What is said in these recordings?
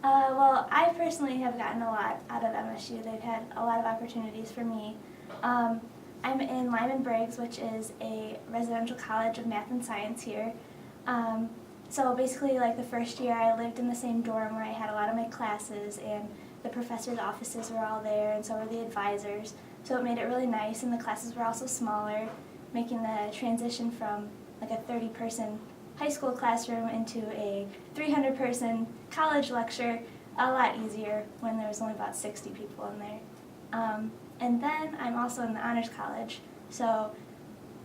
Well, I personally have gotten a lot out of MSU. They've had a lot of opportunities for me. I'm in Lyman Briggs, which is a residential college of math and science here. So basically, like the first year, I lived in the same dorm where I had a lot of my classes, and the professors' offices were all there, and so were the advisors. So it made it really nice, and the classes were also smaller, making the transition from like a 30-person high school classroom into a 300-person college lecture a lot easier when there was only about 60 people in there. And then I'm also in the Honors College, so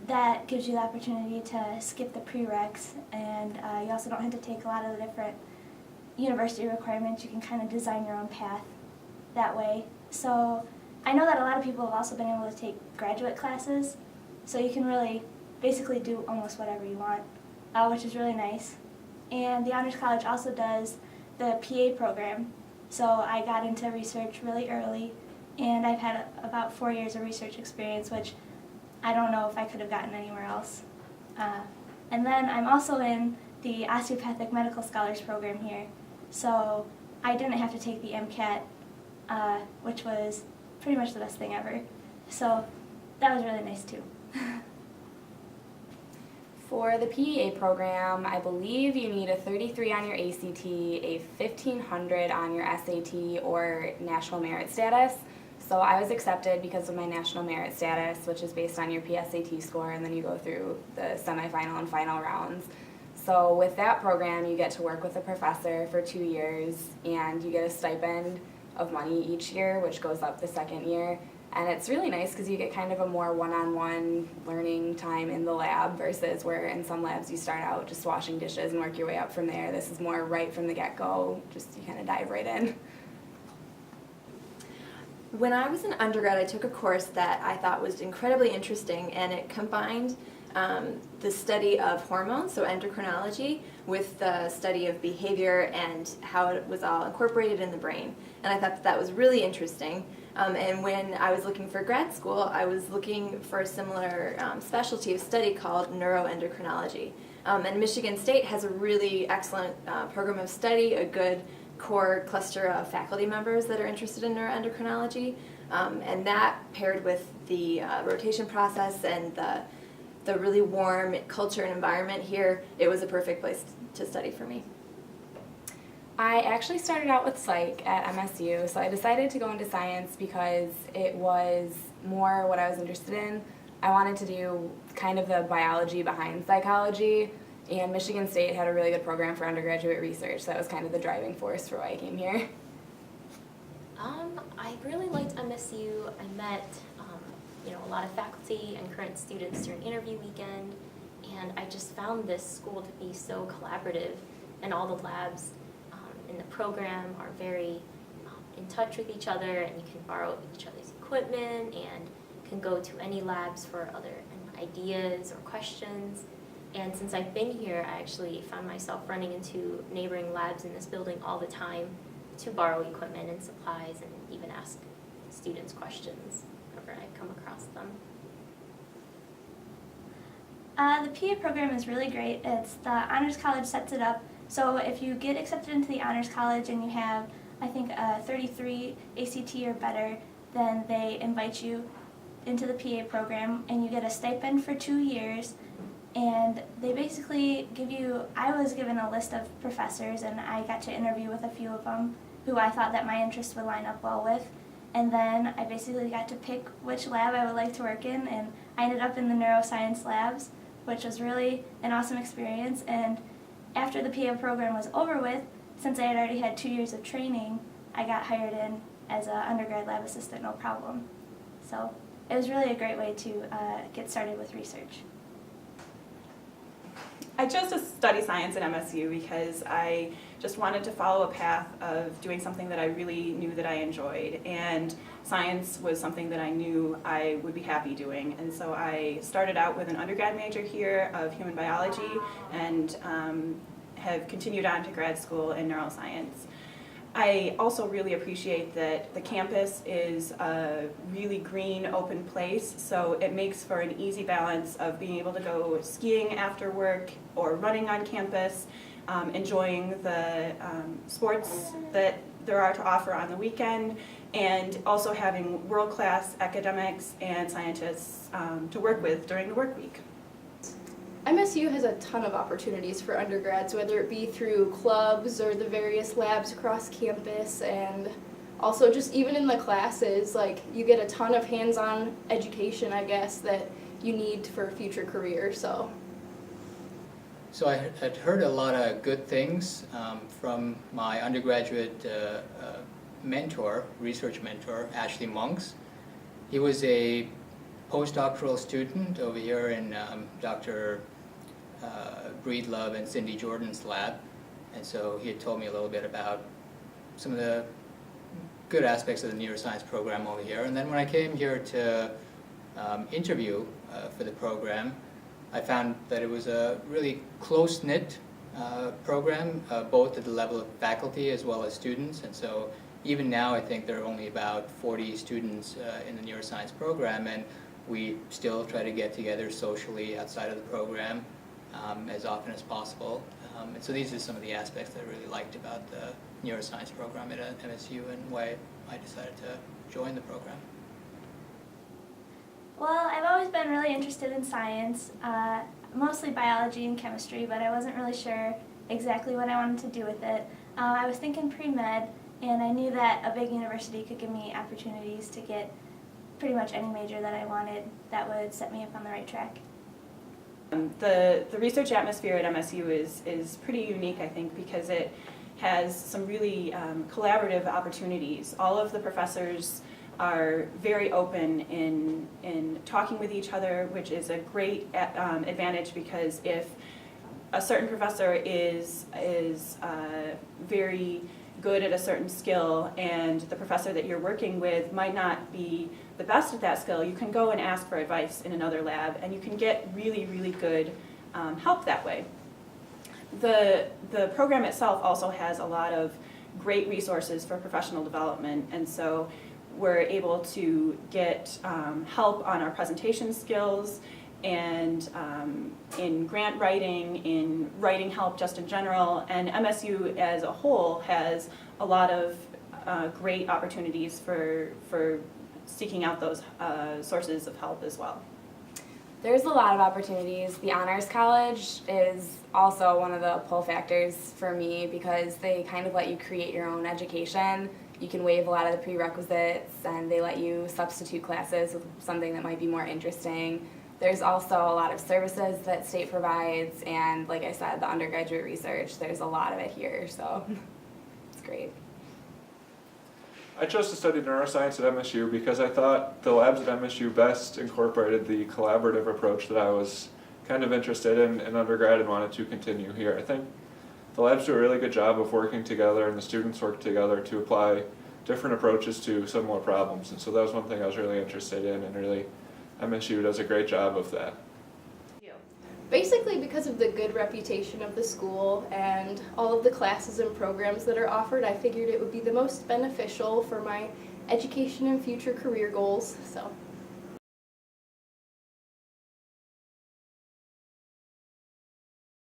that gives you the opportunity to skip the prereqs, and you also don't have to take a lot of the different university requirements. You can kind of design your own path that way. So I know that a lot of people have also been able to take graduate classes, so you can really basically do almost whatever you want, which is really nice. And the Honors College also does the PA program, so I got into research really early, and I've had about 4 years of research experience, which I don't know if I could have gotten anywhere else. And then I'm also in the Osteopathic Medical Scholars Program here, so I didn't have to take the MCAT, which was pretty much the best thing ever. So that was really nice too. For the PEA program, I believe you need a 33 on your ACT, a 1500 on your SAT, or national merit status. So I was accepted because of my national merit status, which is based on your PSAT score, and then you go through the semifinal and final rounds. So with that program, you get to work with a professor for 2 years, and you get a stipend of money each year, which goes up the second year. And it's really nice because you get kind of a more one-on-one learning time in the lab versus where in some labs you start out just washing dishes and work your way up from there. This is more right from the get-go, just you kind of dive right in. When I was an undergrad, I took a course that I thought was incredibly interesting, and it combined the study of hormones, so endocrinology, with the study of behavior and how it was all incorporated in the brain. And I thought that was really interesting. And when I was looking for grad school, I was looking for a similar specialty of study called neuroendocrinology. And Michigan State has a really excellent program of study, a good core cluster of faculty members that are interested in neuroendocrinology. And that paired with the rotation process and the really warm culture and environment here, it was a perfect place to study for me. I actually started out with psych at MSU, so I decided to go into science because it was more what I was interested in. I wanted to do kind of the biology behind psychology, and Michigan State had a really good program for undergraduate research, so that was kind of the driving force for why I came here. I really liked MSU. I met a lot of faculty and current students during interview weekend, and I just found this school to be so collaborative, and all the labs in the program are very in touch with each other, and you can borrow each other's equipment and can go to any labs for other ideas or questions. And since I've been here, I actually found myself running into neighboring labs in this building all the time to borrow equipment and supplies and even ask students questions whenever I come across them. The PA program is really great. It's the Honors College sets it up. So if you get accepted into the Honors College and you have, I think, a 33 ACT or better, then they invite you into the PA program and you get a stipend for 2 years. And they basically give you, I was given a list of professors and I got to interview with a few of them who I thought that my interests would line up well with. And then I basically got to pick which lab I would like to work in, and I ended up in the neuroscience labs, which was really an awesome experience. And after the PA program was over with, since I had already had 2 years of training, I got hired in as an undergrad lab assistant, no problem. So it was really a great way to get started with research. I chose to study science at MSU because I just wanted to follow a path of doing something that I really knew that I enjoyed, and science was something that I knew I would be happy doing. And so I started out with an undergrad major here of human biology and have continued on to grad school in neuroscience. I also really appreciate that the campus is a really green, open place, so it makes for an easy balance of being able to go skiing after work or running on campus, enjoying the sports that there are to offer on the weekend, and also having world-class academics and scientists to work with during the work week. MSU has a ton of opportunities for undergrads, whether it be through clubs or the various labs across campus, and also just even in the classes, like you get a ton of hands-on education, I guess, that you need for a future career. So I had heard a lot of good things from my undergraduate mentor, research mentor, Ashley Monks. He was a postdoctoral student over here in Dr. Breedlove and Cindy Jordan's lab, and so he had told me a little bit about some of the good aspects of the neuroscience program over here. And then when I came here to interview for the program, I found that it was a really close-knit program, both at the level of faculty as well as students. And so even now I think there are only about 40 students in the neuroscience program, and we still try to get together socially outside of the program as often as possible. And so these are some of the aspects that I really liked about the neuroscience program at MSU and why I decided to join the program. Well, I've always been really interested in science, mostly biology and chemistry, but I wasn't really sure exactly what I wanted to do with it. I was thinking pre-med, and I knew that a big university could give me opportunities to get pretty much any major that I wanted that would set me up on the right track. The research atmosphere at MSU is pretty unique, I think, because it has some really collaborative opportunities. All of the professors are very open in talking with each other, which is a great advantage, because if a certain professor is very good at a certain skill and the professor that you're working with might not be the best at that skill, you can go and ask for advice in another lab, and you can get really, really good help that way. The program itself also has a lot of great resources for professional development, and so we're able to get help on our presentation skills and in grant writing, in writing help just in general, and MSU as a whole has a lot of great opportunities for seeking out those sources of help as well. There's a lot of opportunities. The Honors College is also one of the pull factors for me because they kind of let you create your own education. You can waive a lot of the prerequisites, and they let you substitute classes with something that might be more interesting. There's also a lot of services that state provides, and like I said, the undergraduate research, there's a lot of it here, so it's great. I chose to study neuroscience at MSU because I thought the labs at MSU best incorporated the collaborative approach that I was kind of interested in undergrad and wanted to continue here. I think the labs do a really good job of working together, and the students work together to apply different approaches to similar problems, and so that was one thing I was really interested in, and really MSU does a great job of that. basically because of the good reputation of the school and all of the classes and programs that are offered, I figured it would be the most beneficial for my education and future career goals. So